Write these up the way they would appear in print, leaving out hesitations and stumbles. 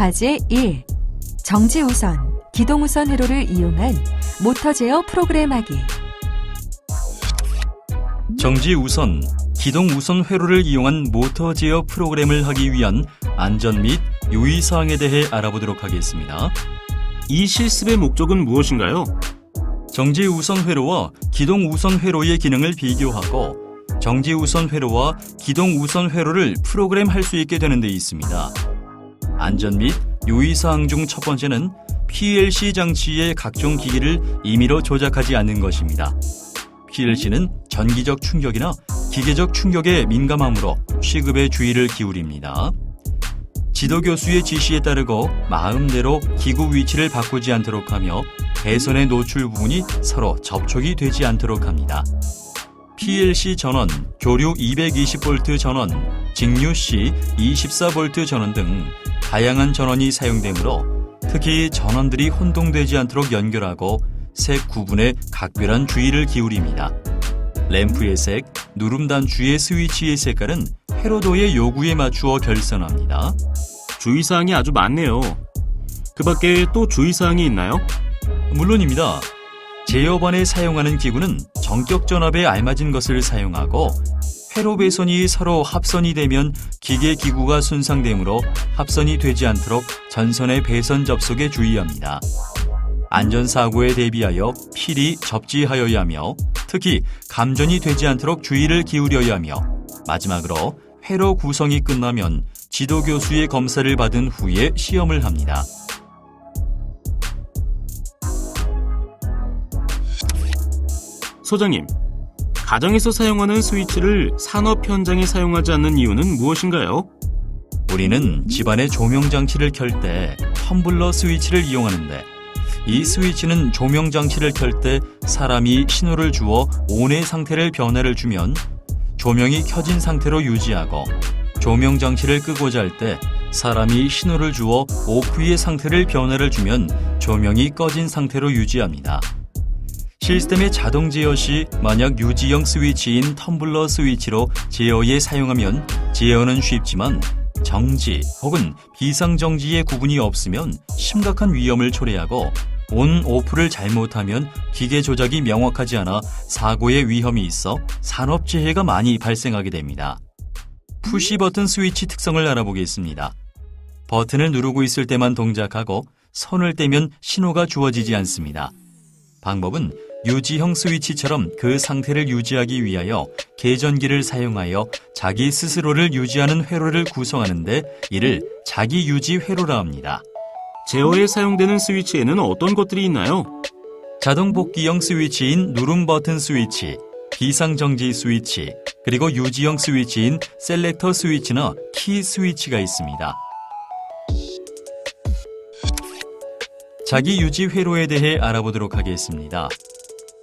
과제 1. 정지 우선, 기동 우선 회로를 이용한 모터 제어 프로그램 하기. 정지 우선, 기동 우선 회로를 이용한 모터 제어 프로그램을 하기 위한 안전 및 유의사항에 대해 알아보도록 하겠습니다. 이 실습의 목적은 무엇인가요? 정지 우선 회로와 기동 우선 회로의 기능을 비교하고 정지 우선 회로와 기동 우선 회로를 프로그램할 수 있게 되는 데 있습니다. 안전 및 유의사항 중 첫 번째는 PLC 장치의 각종 기기를 임의로 조작하지 않는 것입니다. PLC는 전기적 충격이나 기계적 충격에 민감하므로 취급에 주의를 기울입니다. 지도교수의 지시에 따르고 마음대로 기구 위치를 바꾸지 않도록 하며 배선의 노출 부분이 서로 접촉이 되지 않도록 합니다. PLC 전원, 교류 220V 전원, 직류 C 24V 전원 등 다양한 전원이 사용되므로 특히 전원들이 혼동되지 않도록 연결하고 색 구분에 각별한 주의를 기울입니다. 램프의 색, 누름 단추의 스위치의 색깔은 회로도의 요구에 맞추어 결선합니다. 주의사항이 아주 많네요. 그 밖에 또 주의사항이 있나요? 물론입니다. 제어반에 사용하는 기구는 전격 전압에 알맞은 것을 사용하고 회로 배선이 서로 합선이 되면 기계 기구가 손상되므로 합선이 되지 않도록 전선의 배선 접속에 주의합니다. 안전사고에 대비하여 필히 접지하여야 하며 특히 감전이 되지 않도록 주의를 기울여야 하며 마지막으로 회로 구성이 끝나면 지도교수의 검사를 받은 후에 시험을 합니다. 소장님, 가정에서 사용하는 스위치를 산업 현장에 사용하지 않는 이유는 무엇인가요? 우리는 집안의 조명장치를 켤 때 텀블러 스위치를 이용하는데 이 스위치는 조명장치를 켤 때 사람이 신호를 주어 ON의 상태를 변화를 주면 조명이 켜진 상태로 유지하고 조명장치를 끄고자 할 때 사람이 신호를 주어 OF의 상태를 변화를 주면 조명이 꺼진 상태로 유지합니다. 시스템의 자동 제어 시 만약 유지형 스위치인 텀블러 스위치로 제어에 사용하면 제어는 쉽지만 정지 혹은 비상정지의 구분이 없으면 심각한 위험을 초래하고 온, 오프를 잘못하면 기계 조작이 명확하지 않아 사고의 위험이 있어 산업재해가 많이 발생하게 됩니다. 푸시 버튼 스위치 특성을 알아보겠습니다. 버튼을 누르고 있을 때만 동작하고 손을 떼면 신호가 주어지지 않습니다. 방법은 유지형 스위치처럼 그 상태를 유지하기 위하여 계전기를 사용하여 자기 스스로를 유지하는 회로를 구성하는데 이를 자기 유지 회로라 합니다. 제어에 사용되는 스위치에는 어떤 것들이 있나요? 자동 복귀형 스위치인 누름 버튼 스위치, 비상정지 스위치, 그리고 유지형 스위치인 셀렉터 스위치나 키 스위치가 있습니다. 자기 유지 회로에 대해 알아보도록 하겠습니다.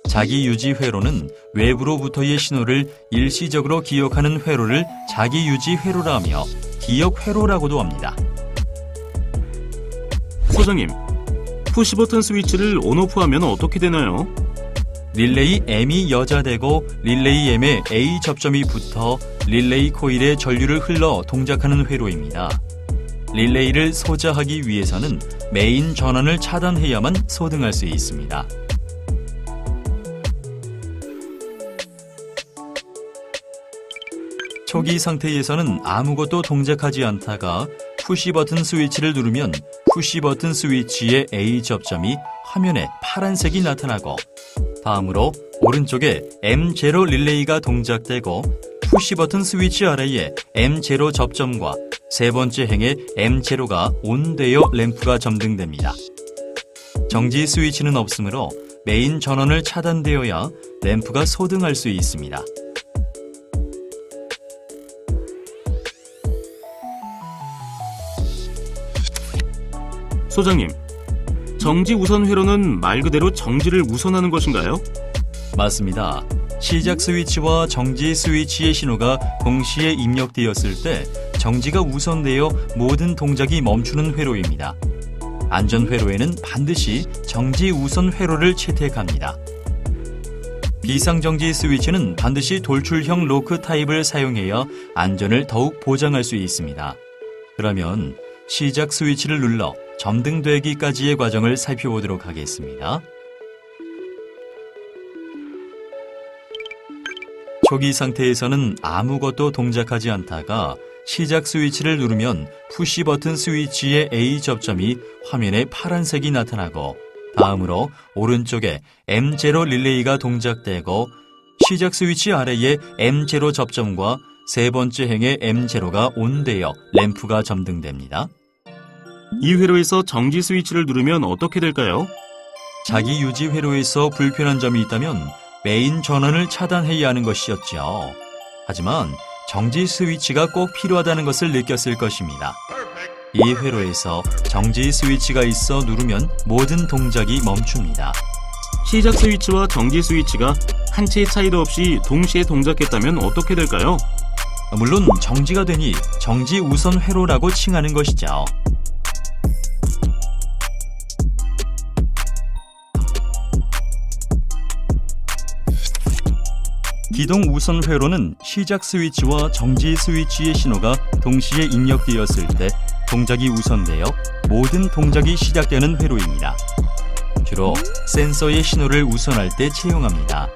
자기 유지 회로는 외부로부터의 신호를 일시적으로 기억하는 회로를 자기 유지 회로라 하며 기억 회로라고도 합니다. 소장님, 푸시버튼 스위치를 온오프하면 어떻게 되나요? 릴레이 M이 여자되고 릴레이 M에 A 접점이 붙어 릴레이 코일에 전류를 흘러 동작하는 회로입니다. 릴레이를 소자하기 위해서는 메인 전원을 차단해야만 소등할 수 있습니다. 초기 상태에서는 아무것도 동작하지 않다가 푸시버튼 스위치를 누르면 푸시버튼 스위치의 A 접점이 화면에 파란색이 나타나고 다음으로 오른쪽에 M0 릴레이가 동작되고 푸시버튼 스위치 아래에 M0 접점과 세 번째 행에 M0가 온되어 램프가 점등됩니다. 정지 스위치는 없으므로 메인 전원을 차단되어야 램프가 소등할 수 있습니다. 소장님, 정지 우선 회로는 말 그대로 정지를 우선하는 것인가요? 맞습니다. 시작 스위치와 정지 스위치의 신호가 동시에 입력되었을 때 정지가 우선되어 모든 동작이 멈추는 회로입니다. 안전 회로에는 반드시 정지 우선 회로를 채택합니다. 비상정지 스위치는 반드시 돌출형 로크 타입을 사용해야 안전을 더욱 보장할 수 있습니다. 그러면 시작 스위치를 눌러 점등되기까지의 과정을 살펴보도록 하겠습니다. 초기 상태에서는 아무것도 동작하지 않다가 시작 스위치를 누르면 푸시 버튼 스위치의 A 접점이 화면에 파란색이 나타나고 다음으로 오른쪽에 M0 릴레이가 동작되고 시작 스위치 아래에 M0 접점과 세 번째 행에 M0가 온되어 램프가 점등됩니다. 이 회로에서 정지 스위치를 누르면 어떻게 될까요? 자기 유지 회로에서 불편한 점이 있다면 메인 전원을 차단해야 하는 것이었죠. 하지만 정지 스위치가 꼭 필요하다는 것을 느꼈을 것입니다. 이 회로에서 정지 스위치가 있어 누르면 모든 동작이 멈춥니다. 시작 스위치와 정지 스위치가 한 치의 차이도 없이 동시에 동작했다면 어떻게 될까요? 물론 정지가 되니 정지 우선 회로라고 칭하는 것이죠. 기동 우선 회로는 시작 스위치와 정지 스위치의 신호가 동시에 입력되었을 때 동작이 우선되어 모든 동작이 시작되는 회로입니다. 주로 센서의 신호를 우선할 때 채용합니다.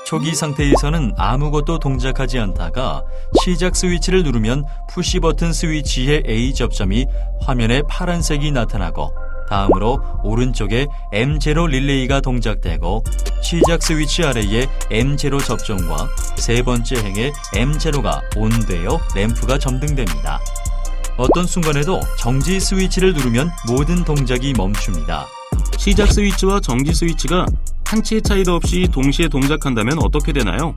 초기 상태에서는 아무것도 동작하지 않다가 시작 스위치를 누르면 푸시 버튼 스위치의 A 접점이 화면에 파란색이 나타나고 다음으로 오른쪽에 M0 릴레이가 동작되고 시작 스위치 아래에 M0 접점과 세 번째 행에 M0가 온되어 램프가 점등됩니다. 어떤 순간에도 정지 스위치를 누르면 모든 동작이 멈춥니다. 시작 스위치와 정지 스위치가 한 치의 차이도 없이 동시에 동작한다면 어떻게 되나요?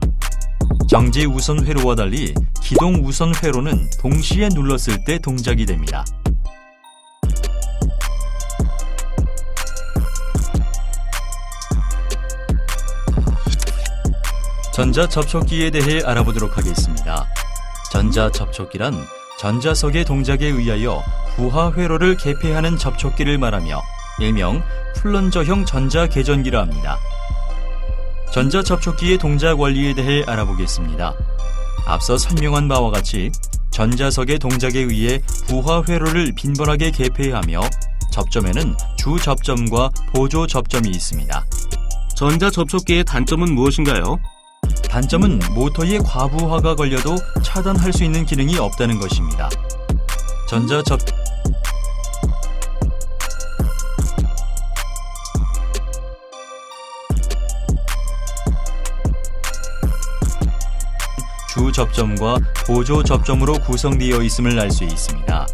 정지 우선 회로와 달리 기동 우선 회로는 동시에 눌렀을 때 동작이 됩니다. 전자접촉기에 대해 알아보도록 하겠습니다. 전자접촉기란 전자석의 동작에 의하여 부하 회로를 개폐하는 접촉기를 말하며 일명 플런저형 전자개전기라 합니다. 전자접촉기의 동작 원리에 대해 알아보겠습니다. 앞서 설명한 바와 같이 전자석의 동작에 의해 부하 회로를 빈번하게 개폐하며 접점에는 주 접점과 보조 접점이 있습니다. 전자접촉기의 단점은 무엇인가요? 단점은 모터에 과부하가 걸려도 차단할 수 있는 기능이 없다는 것입니다. 주 접점과 보조 접점으로 구성되어 있음을 알 수 있습니다.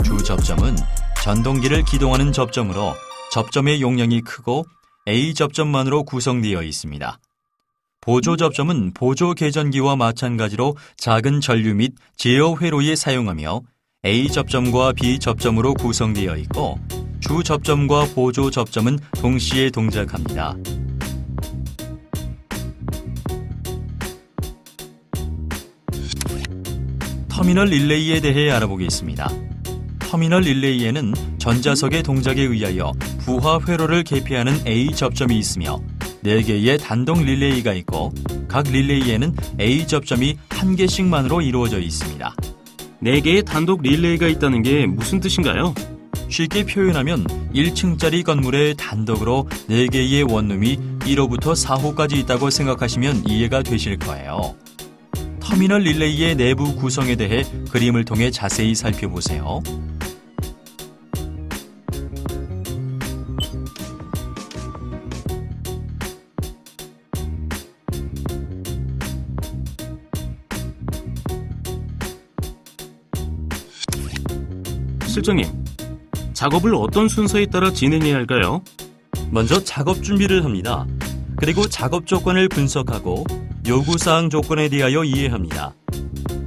주 접점은 전동기를 기동하는 접점으로 접점의 용량이 크고 A 접점만으로 구성되어 있습니다. 보조 접점은 보조 개전기와 마찬가지로 작은 전류 및 제어 회로에 사용하며 A 접점과 B 접점으로 구성되어 있고 주 접점과 보조 접점은 동시에 동작합니다. 터미널 릴레이에 대해 알아보겠습니다. 터미널 릴레이에는 전자석의 동작에 의하여 부하 회로를 개폐하는 A 접점이 있으며 4개의 단독 릴레이가 있고 각 릴레이에는 A 접점이 1개씩만으로 이루어져 있습니다. 4개의 단독 릴레이가 있다는 게 무슨 뜻인가요? 쉽게 표현하면 1층짜리 건물에 단독으로 4개의 원룸이 1호부터 4호까지 있다고 생각하시면 이해가 되실 거예요. 터미널 릴레이의 내부 구성에 대해 그림을 통해 자세히 살펴보세요. 실장님, 작업을 어떤 순서에 따라 진행해야 할까요? 먼저 작업 준비를 합니다. 그리고 작업 조건을 분석하고 요구사항 조건에 대하여 이해합니다.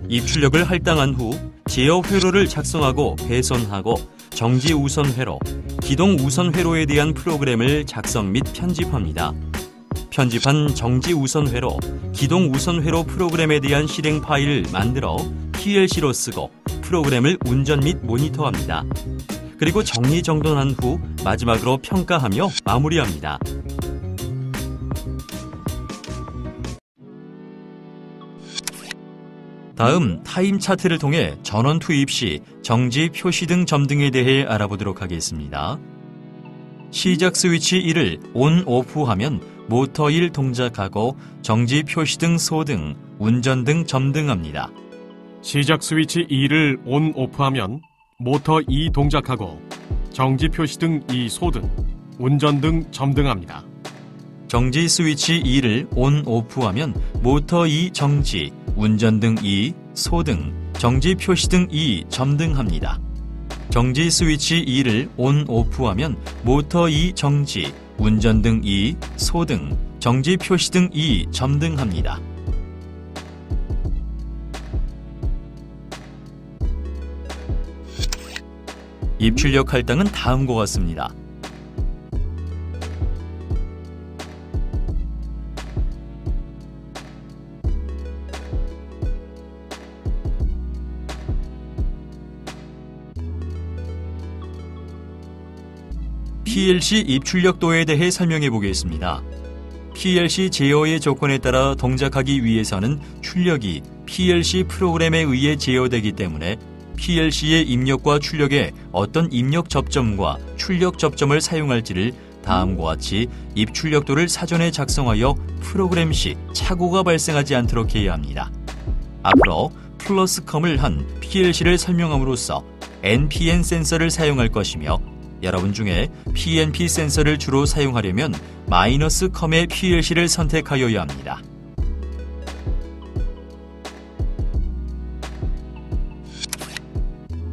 입출력을 할당한 후 제어 회로를 작성하고 배선하고 정지 우선 회로, 기동 우선 회로에 대한 프로그램을 작성 및 편집합니다. 편집한 정지 우선 회로, 기동 우선 회로 프로그램에 대한 실행 파일을 만들어 PLC로 쓰고 프로그램을 운전 및 모니터합니다. 그리고 정리정돈한 후 마지막으로 평가하며 마무리합니다. 다음 타임 차트를 통해 전원 투입 시 정지 표시 등 점 등에 대해 알아보도록 하겠습니다. 시작 스위치 1을 온, 오프하면 모터 1 동작하고 정지 표시 등 소 등, 운전 등 점등합니다. 시작 스위치 2를 온, 오프하면 모터 2 동작하고 정지 표시 등 2 소등, 운전 등 점등합니다. 정지 스위치 2를 온, 오프하면 모터 2 정지, 운전 등 2, 소등, 정지 표시 등 2 점등합니다. 정지 스위치 2를 온, 오프하면 모터 2 정지, 운전 등 2, 소등, 정지 표시 등 2 점등합니다. 입출력 할당은 다음과 같습니다. PLC 입출력도에 대해 설명해 보겠습니다. PLC 제어의 조건에 따라 동작하기 위해서는 출력이 PLC 프로그램에 의해 제어되기 때문에 PLC의 입력과 출력에 어떤 입력 접점과 출력 접점을 사용할지를 다음과 같이 입출력도를 사전에 작성하여 프로그램 시 착오가 발생하지 않도록 해야 합니다. 앞으로 플러스컴을 한 PLC를 설명함으로써 NPN 센서를 사용할 것이며 여러분 중에 PNP 센서를 주로 사용하려면 마이너스컴의 PLC를 선택하여야 합니다.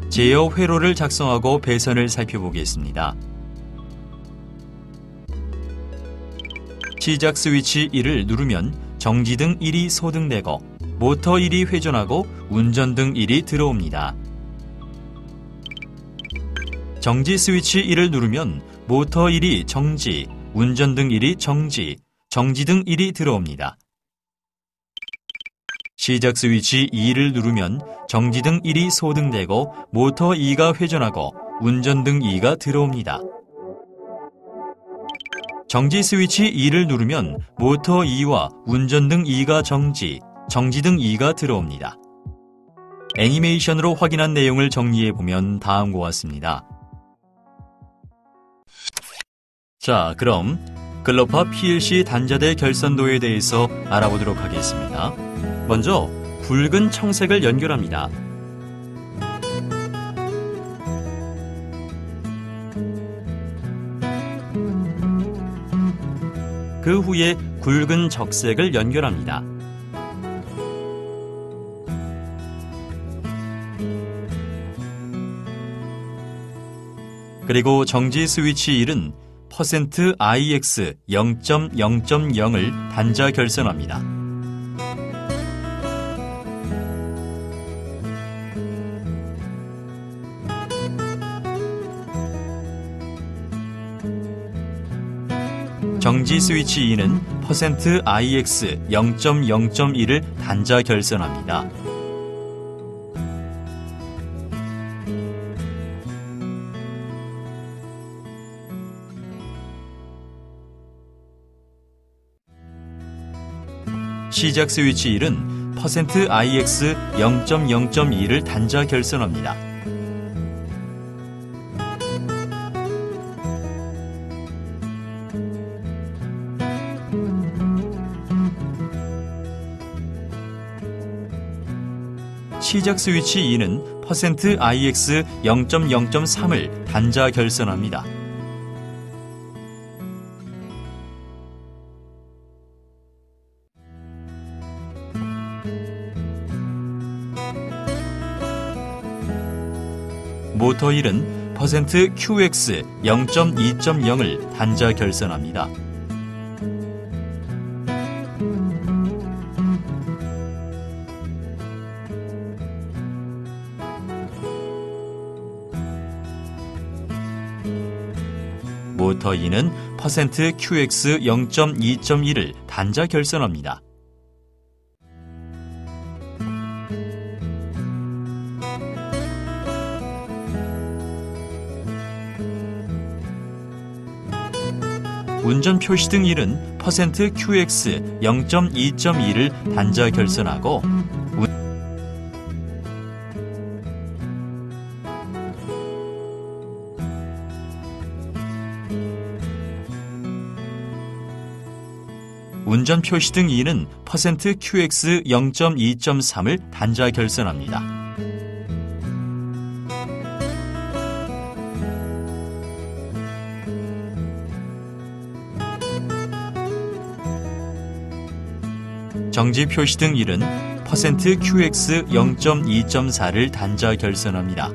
제어 회로를 작성하고 배선을 살펴보겠습니다. 시작 스위치 1을 누르면 정지 등 1이 소등되고 모터 1이 회전하고 운전 등 1이 들어옵니다. 정지 스위치 1을 누르면 모터 1이 정지, 운전 등 1이 정지, 정지 등 1이 들어옵니다. 시작 스위치 2를 누르면 정지 등 1이 소등되고 모터 2가 회전하고 운전 등 2가 들어옵니다. 정지 스위치 2를 누르면 모터 2와 운전 등 2가 정지, 정지 등 2가 들어옵니다. 애니메이션으로 확인한 내용을 정리해보면 다음과 같습니다. 자, 그럼 글로파 PLC 단자대 결선도에 대해서 알아보도록 하겠습니다. 먼저 굵은 청색을 연결합니다. 그 후에 굵은 적색을 연결합니다. 그리고 정지 스위치 1은 %IX 0.0.0을 단자 결선합니다. 정지 스위치 2는 %IX 0.0.1을 단자 결선합니다. 시작 스위치 1은 %IX 0.0.2를 단자 결선합니다. 시작 스위치 2는 %IX 0.0.3을 단자 결선합니다. 모터 1은 %QX 0.2.0을 단자 결선합니다. 모터 2는 %QX 0.2.1을 단자 결선합니다. 운전 표시 등 1은 %QX 0.2.2를 단자 결선하고 운전 표시 등 2는 %QX 0.2.3을 단자 결선합니다. 정지 표시 등 1은 %QX 0.2.4를 단자 결선합니다.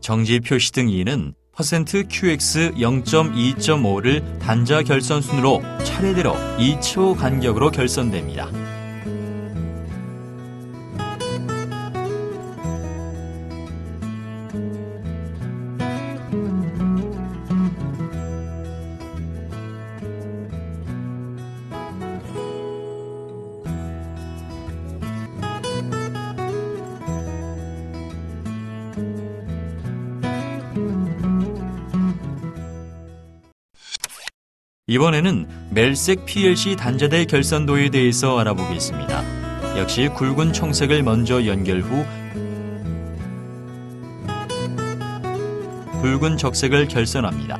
정지 표시 등 2는 %QX 0.2.5를 단자 결선 순으로 차례대로 2초 간격으로 결선됩니다. 이번에는 멜색 PLC 단자대 결선도에 대해서 알아보겠습니다. 역시 굵은 청색을 먼저 연결 후 굵은 적색을 결선합니다.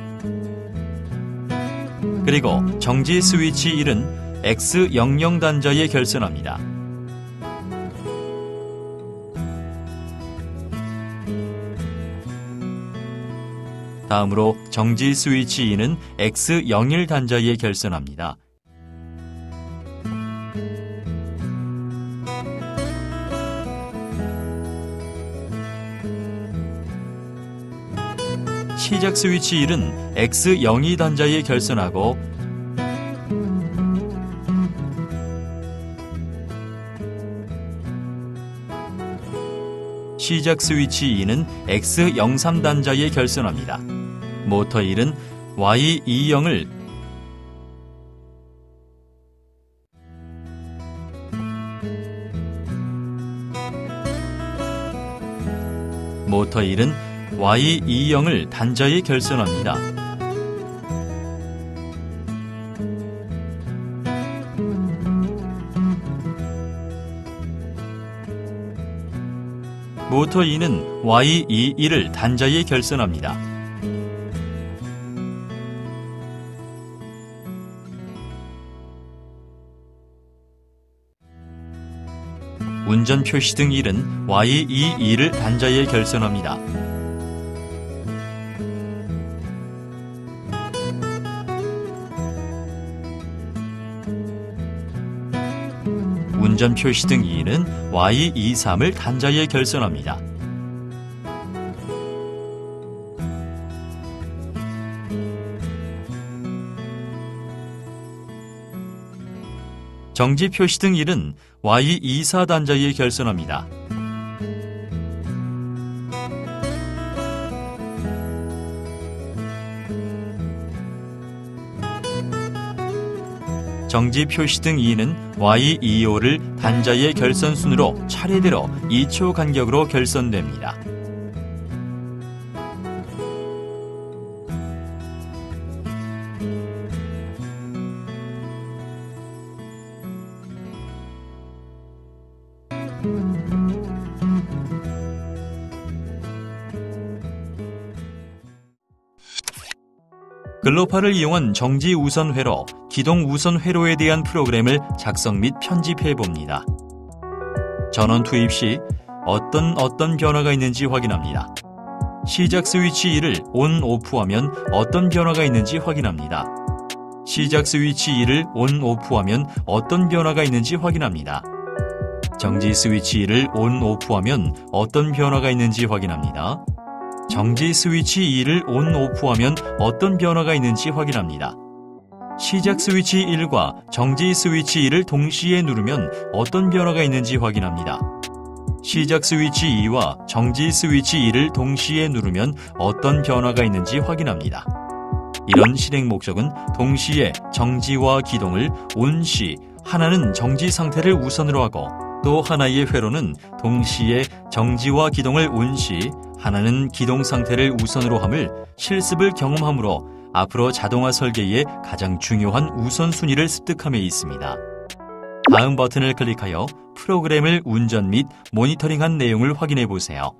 그리고 정지 스위치 1은 X00 단자에 결선합니다. 다음으로 정지 스위치 2는 X01 단자에 결선합니다. 시작 스위치 1은 X02 단자에 결선하고 시작 스위치 2는 X03 단자에 결선합니다. 모터 1은 Y20을 모터 1은 Y20을 단자에 결선합니다. 모터 2는 Y21을 단자에 결선합니다. 운전 표시 등 1은 Y22를 단자에 결선합니다. 운전 표시 등 2는 Y23을 단자에 결선합니다. 정지 표시 등 1은 Y24 단자에 결선합니다. 정지 표시 등 2는 Y25를 단자의 결선 순으로 차례대로 2초 간격으로 결선됩니다. 글로파를 이용한 정지 우선 회로, 기동 우선 회로에 대한 프로그램을 작성 및 편집해 봅니다. 전원 투입 시 어떤 변화가 있는지 확인합니다. 시작 스위치 2를 온, 오프하면 어떤 변화가 있는지 확인합니다. 시작 스위치 2를 온, 오프하면 어떤 변화가 있는지 확인합니다. 정지 스위치 2를 온, 오프하면 어떤 변화가 있는지 확인합니다. 정지 스위치 2를 온, 오프하면 어떤 변화가 있는지 확인합니다. 시작 스위치 1과 정지 스위치 2를 동시에 누르면 어떤 변화가 있는지 확인합니다. 시작 스위치 2와 정지 스위치 2를 동시에 누르면 어떤 변화가 있는지 확인합니다. 이런 실행 목적은 동시에 정지와 기동을 온 시 하나는 정지 상태를 우선으로 하고 또 하나의 회로는 동시에 정지와 기동을 온 시 하나는 기동 상태를 우선으로 함을 실습을 경험함으로 앞으로 자동화 설계의 가장 중요한 우선순위를 습득함에 있습니다. 다음 버튼을 클릭하여 프로그램을 운전 및 모니터링한 내용을 확인해 보세요.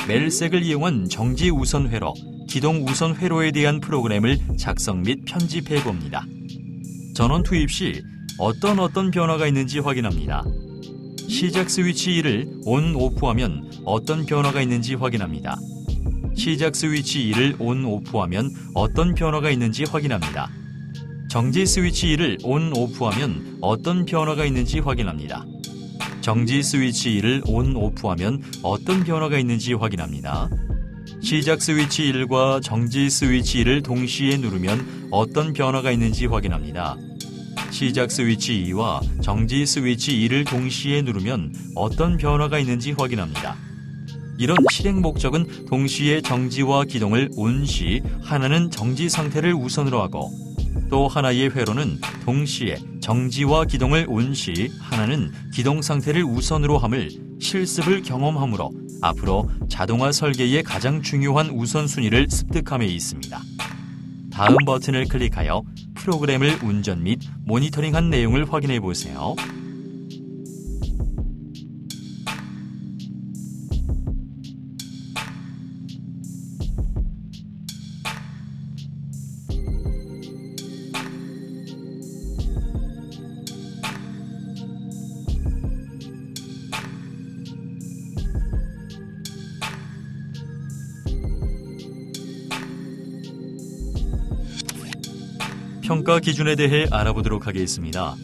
멜색을 이용한 정지 우선 회로, 기동 우선 회로에 대한 프로그램을 작성 및 편집해 봅니다. 전원 투입 시 어떤 변화가 있는지 확인합니다. 시작 스위치 2를 ON, OFF하면 어떤 변화가 있는지 확인합니다. 시작 스위치 2를 ON, OFF하면 어떤 변화가 있는지 확인합니다. 정지 스위치 2를 ON, OFF하면 어떤 변화가 있는지 확인합니다. 정지 스위치 2를 ON, OFF하면 어떤 변화가 있는지 확인합니다. 시작 스위치 1과 정지 스위치 2를 동시에 누르면 어떤 변화가 있는지 확인합니다. 시작 스위치 2와 정지 스위치 2를 동시에 누르면 어떤 변화가 있는지 확인합니다. 이런 실행 목적은 동시에 정지와 기동을 ON 시 하나는 정지 상태를 우선으로 하고 또 하나의 회로는 동시에 정지와 기동을 ON 시 하나는 기동 상태를 우선으로 함을 실습을 경험하므로 앞으로 자동화 설계의 가장 중요한 우선순위를 습득함에 있습니다. 다음 버튼을 클릭하여 프로그램을 운전 및 모니터링한 내용을 확인해 보세요. 평가 기준에 대해 알아보도록 하겠습니다.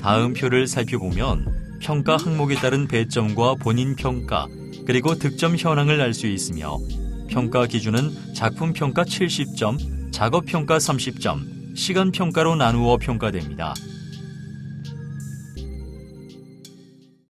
다음 표를 살펴보면 평가 항목에 따른 배점과 본인 평가, 그리고 득점 현황을 알 수 있으며 평가 기준은 작품 평가 70점, 작업 평가 30점, 시간 평가로 나누어 평가됩니다.